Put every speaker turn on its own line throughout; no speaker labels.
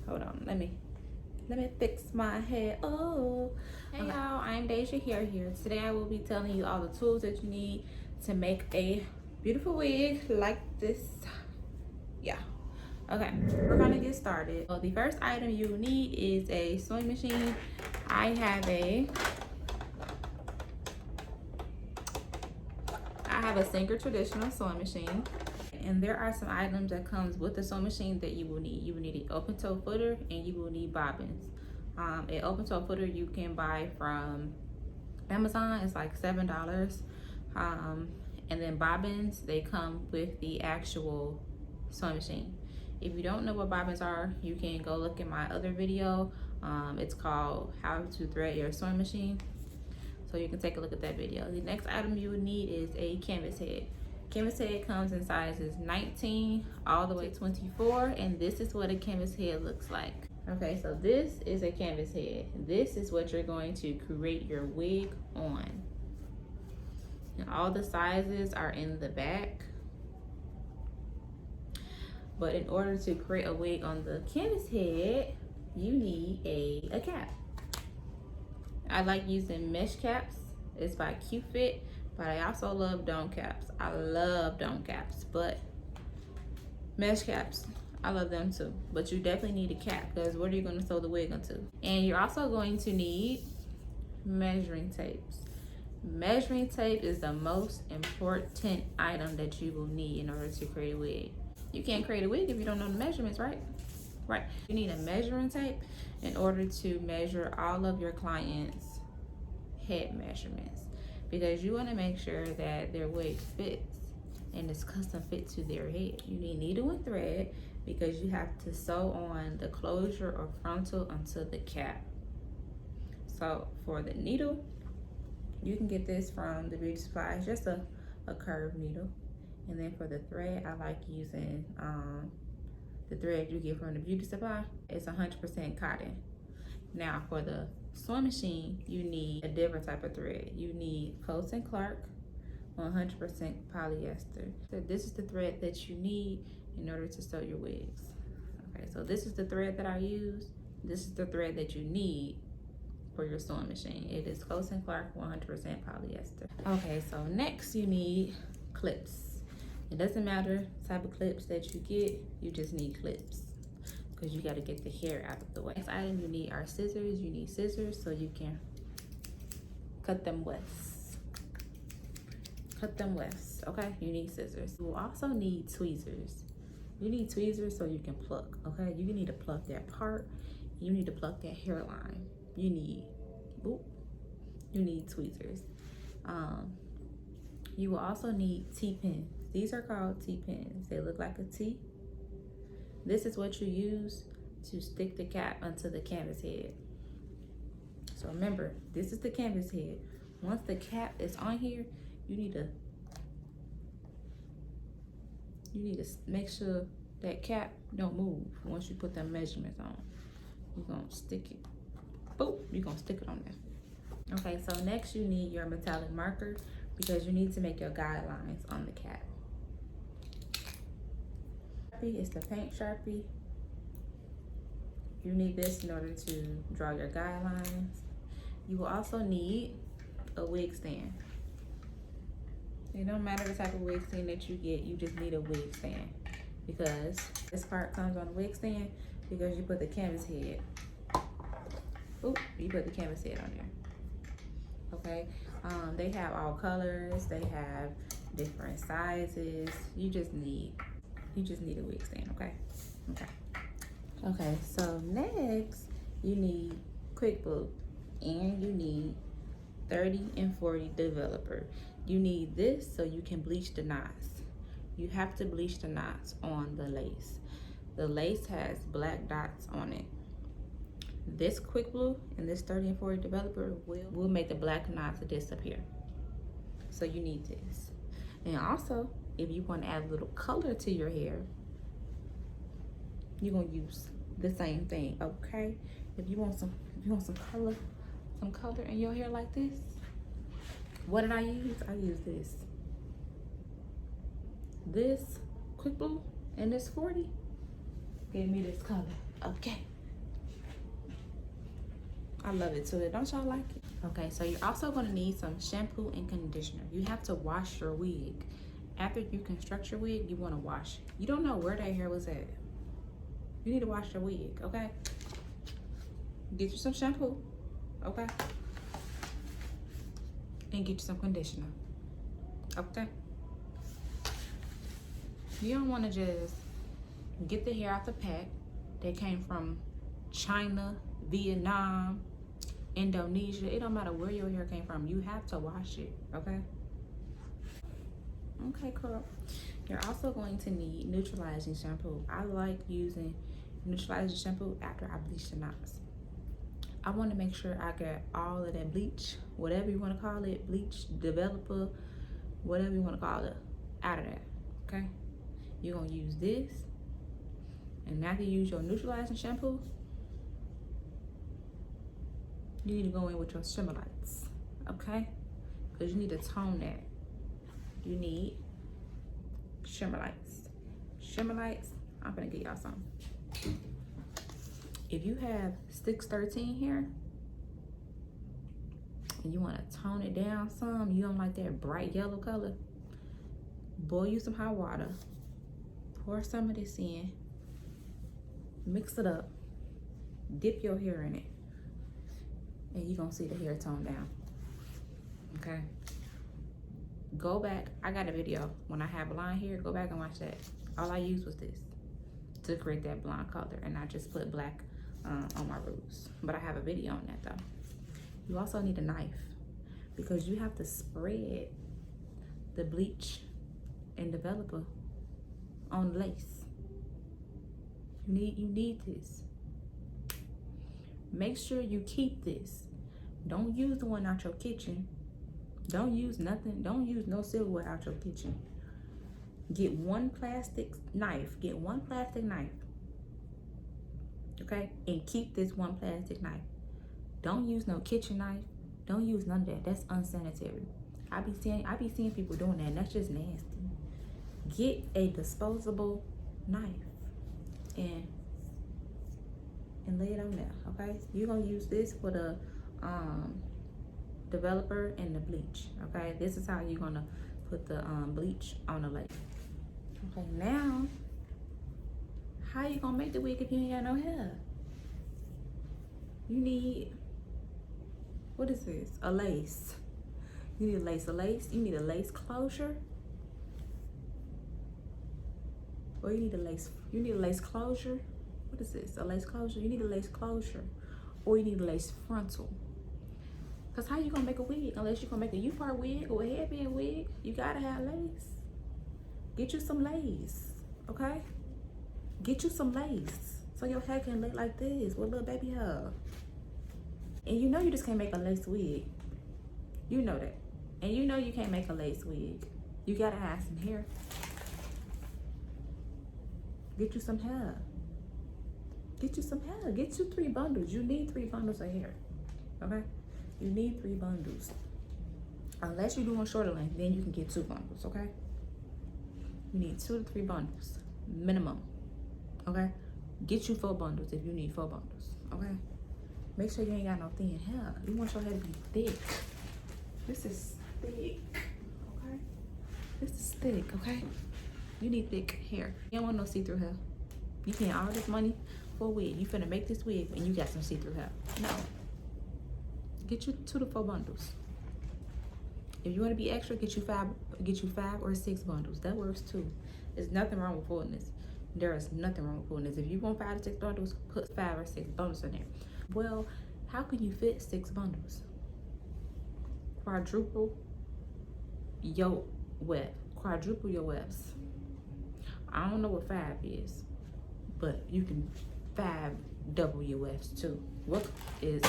Hold on, let me fix my hair. Oh, hey y'all, Iamdejahair here. Today I will be telling you all the tools that you need to make a beautiful wig like this. Yeah. Okay, we're gonna get started. So the first item you will need is a sewing machine. I have a Singer traditional sewing machine. And there are some items that comes with the sewing machine that you will need. You will need an open toe footer and you will need bobbins. An open toe footer you can buy from Amazon. It's like $7. And then bobbins, they come with the actual sewing machine. If you don't know what bobbins are, you can go look at my other video. It's called How to Thread Your Sewing Machine. So you can take a look at that video. The next item you would need is a canvas head. Canvas head comes in sizes 19 all the way to 24, and this is what a canvas head looks like. Okay, so this is a canvas head. This is what you're going to create your wig on. And all the sizes are in the back. But in order to create a wig on the canvas head, you need a cap. I like using mesh caps. It's by Q-Fit, but I also love dome caps. I love dome caps, but mesh caps, I love them too. But you definitely need a cap because what are you going to sew the wig onto? And you're also going to need measuring tapes. Measuring tape is the most important item that you will need in order to create a wig. You can't create a wig if you don't know the measurements, right? Right. You need a measuring tape in order to measure all of your clients' head measurements, because you want to make sure that their wig fits and it's custom fit to their head. You need needle and thread because you have to sew on the closure or frontal onto the cap. So for the needle, you can get this from the beauty supply. It's just a curved needle. And then for the thread, I like using the thread you get from the beauty supply. It's 100% cotton. Now for the sewing machine, you need a different type of thread. You need Coats & Clark 100% polyester. So this is the thread that you need in order to sew your wigs. Okay, so this is the thread that I use. This is the thread that you need for your sewing machine. It is Coats & Clark 100% polyester. Okay, so next you need clips. It doesn't matter the type of clips that you get, you just need clips because you got to get the hair out of the way. Next item you need are scissors. You need scissors so you can cut them wefts. Cut them wefts, okay? You need scissors. You will also need tweezers. You need tweezers so you can pluck, okay? You need to pluck that part. You need to pluck that hairline. You need tweezers. You will also need T-pins. These are called T-pins. They look like a T. This is what you use to stick the cap onto the canvas head. So remember, this is the canvas head. Once the cap is on here, you need to make sure that cap don't move once you put the measurements on. You're gonna stick it. Boop, you're gonna stick it on there. Okay, so next you need your metallic marker because you need to make your guidelines on the cap. It's the paint Sharpie. You need this in order to draw your guidelines. You will also need a wig stand. It don't matter the type of wig stand that you get, you just need a wig stand because this part comes on the wig stand because you put the canvas head. You put the canvas head on there. Okay, they have all colors. They have different sizes. You just need a wig stand, okay? Okay, so next you need quick glue and you need 30 and 40 developer. You need this so you can bleach the knots. You have to bleach the knots on the lace. The lace has black dots on it. This quick glue and this 30 and 40 developer will make the black knots disappear. So you need this. And also, if you want to add a little color to your hair, you're gonna use the same thing, okay? If you want some color in your hair like this, what did I use? I used this quick glue and this 40 gave me this color. Okay, I love it too. Don't y'all like it? Okay, so you're also gonna need some shampoo and conditioner. You have to wash your wig. After you construct your wig, you wanna wash. You don't know where that hair was at. You need to wash your wig, okay? Get you some shampoo, okay? And get you some conditioner, okay? You don't wanna just get the hair out the pack that came from China, Vietnam, Indonesia. It don't matter where your hair came from. You have to wash it, okay? Okay, girl. You're also going to need neutralizing shampoo. I like using neutralizing shampoo after I bleach the knots. I want to make sure I get all of that bleach, whatever you want to call it, bleach, developer, whatever you want to call it, out of that, okay? You're going to use this. And after you use your neutralizing shampoo, you need to go in with your shimmer lights, okay? Because you need to tone that. You need shimmer lights. Shimmer lights, I'm gonna get y'all some. If you have 613 hair and you wanna tone it down some, you don't like that bright yellow color, boil you some hot water, pour some of this in, mix it up, dip your hair in it, and you're gonna see the hair tone down, okay? Go back, I got a video when I have blonde hair, go back and watch that. All I used was this to create that blonde color, and I just put black on my roots. But I have a video on that though. You also need a knife because you have to spread the bleach and developer on lace. You need this. Make sure you keep this. Don't use the one out your kitchen. Don't use nothing. Don't use no silverware out your kitchen. Get one plastic knife. Get one plastic knife. Okay? And keep this one plastic knife. Don't use no kitchen knife. Don't use none of that. That's unsanitary. I be seeing people doing that, and that's just nasty. Get a disposable knife and lay it on there, okay? You're gonna use this for the developer and the bleach, okay? This is how you're gonna put the bleach on the lace. Okay, now, how you gonna make the wig if you ain't got no hair? You need, what is this? A lace. You need a lace. You need a lace closure. Or you need a lace closure. What is this? A lace closure? You need a lace closure. Or you need a lace frontal. Cause how you gonna make a wig unless you're gonna make a U-part wig or a headband wig? You gotta have lace. Get you some lace, okay? Get you some lace so your hair can look like this with little baby hair. And you know you just can't make a lace wig. You know that. And you know you can't make a lace wig. You gotta have some hair. Get you some hair. Get you some hair. Get you 3 bundles. You need 3 bundles of hair, okay? You need 3 bundles. Unless you're doing shorter length, then you can get 2 bundles, okay? You need 2 to 3 bundles, minimum, okay? Get you 4 bundles if you need 4 bundles, okay? Make sure you ain't got no thin hair. You want your hair to be thick. This is thick, okay? This is thick, okay? You need thick hair. You don't want no see-through hair. You paying all this money for a wig. You finna make this wig and you got some see-through hair. No. Get you 2 to 4 bundles. If you want to be extra, get you 5 or 6 bundles. That works too. There's nothing wrong with pulling this. There is nothing wrong with pulling this. If you want 5 to 6 bundles, put 5 or 6 bundles in there. Well, how can you fit 6 bundles? Quadruple your web. Quadruple your webs. I don't know what 5 is, but you can 5 double your webs too. What is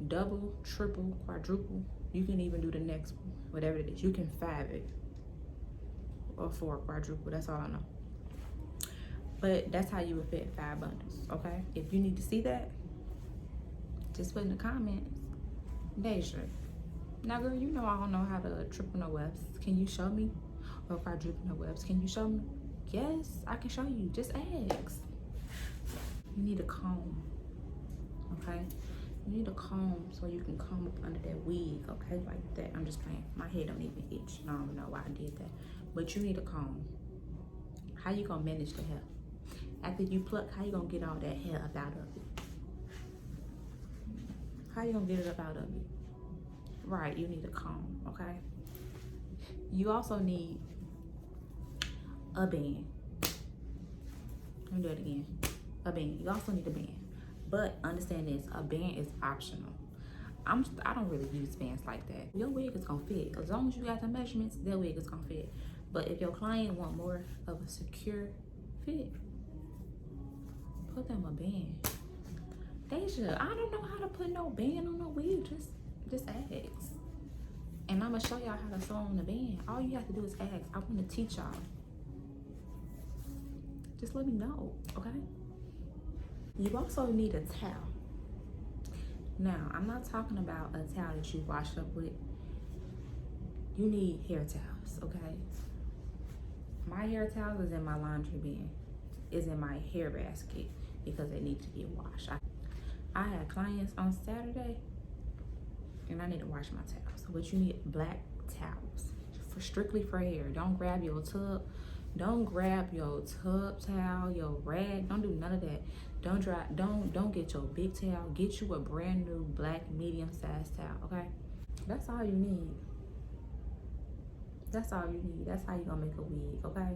double, triple, quadruple? You can even do the next one, whatever it is. You can 5 it or 4 quadruple. That's all I know. But that's how you would fit 5 bundles, okay? If you need to see that, just put in the comments, Deja. Now, girl, you know I don't know how to triple no webs. Can you show me? Or quadruple no webs. Can you show me? Yes, I can show you. Just ask. You need a comb, okay? You need a comb so you can comb up under that wig, okay? Like that. I'm just playing. My head don't even itch. I don't know why I did that. But you need a comb. How you gonna manage the hair? After you pluck, how you gonna get all that hair up out of it? How you gonna get it up out of it? Right, you need a comb, okay? You also need a band. Let me do it again. A band. You also need a band. But understand this, a band is optional. I don't really use bands like that. Your wig is gonna fit. As long as you got the measurements, their wig is gonna fit. But if your client want more of a secure fit, put them a band. Deja, I don't know how to put no band on no wig. Just ask. And I'm gonna show y'all how to sew on the band. All you have to do is ask. I wanna teach y'all. Just let me know, okay? You also need a towel. Now, I'm not talking about a towel that you wash up with. You need hair towels, okay? My hair towels is in my laundry bin. Is in my hair basket because they need to get washed. I had clients on Saturday and I need to wash my towels. But you need black towels strictly for hair. Don't grab your tub. Don't grab your tub towel, your rag. Don't do none of that. Don't get your big towel. Get you a brand new black medium sized towel, okay? That's all you need. That's all you need. That's how you gonna make a wig, okay?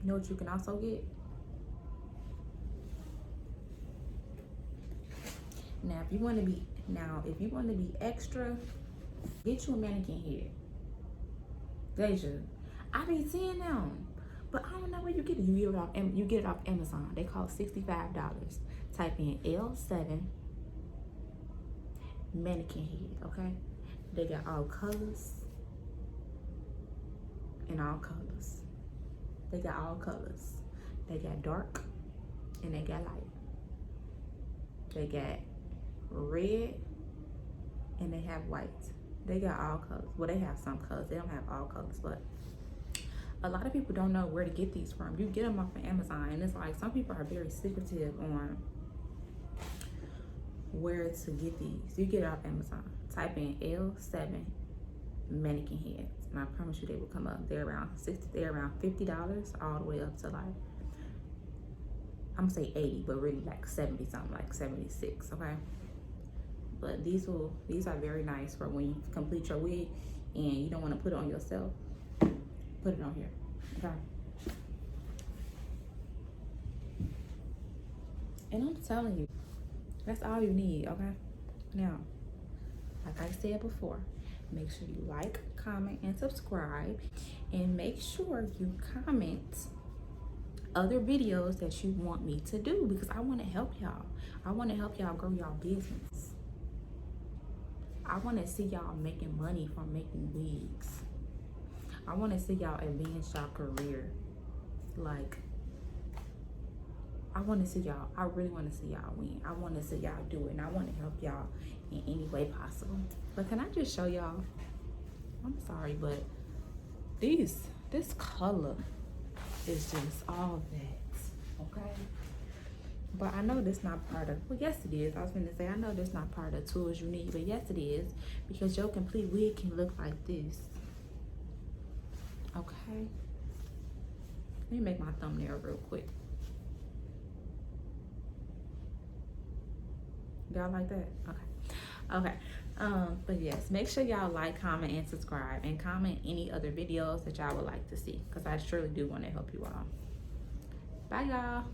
You know what you can also get? Now, if you want to be extra, get you a mannequin head. Deja, I be seeing them, but I don't know where you get it. You get it off Amazon. They cost $65. Type in L7 mannequin head, okay? They got all colors and all colors. They got all colors. They got dark and they got light. They got red and they have white. They got all colors. Well, they have some colors. They don't have all colors, but a lot of people don't know where to get these from. You get them off of Amazon, and it's like some people are very secretive on where to get these. You get it off Amazon. Type in L7 mannequin heads, and I promise you they will come up. They're around $50 all the way up to like, I'm gonna say 80, but really like 70 something, like 76, okay? But these are very nice for when you complete your wig and you don't want to put it on yourself. Put it on here, okay? And I'm telling you, that's all you need, okay? Now, like I said before, make sure you like, comment, and subscribe. And make sure you comment other videos that you want me to do, because I want to help y'all. I want to help y'all grow y'all business. I want to see y'all making money from making wigs. I want to see y'all advance y'all career. Like, I want to see y'all. I really want to see y'all win. I want to see y'all do it, and I want to help y'all in any way possible. But can I just show y'all? I'm sorry, but this color is just all that, okay? But I know this not part of, well, yes it is. I was gonna say, I know this not part of the tools you need, but yes it is, because your complete wig can look like this, okay? Let me make my thumbnail real quick. Y'all like that? Okay. But yes, make sure y'all like, comment, and subscribe, and comment any other videos that y'all would like to see, because I surely do want to help you all. Bye, y'all.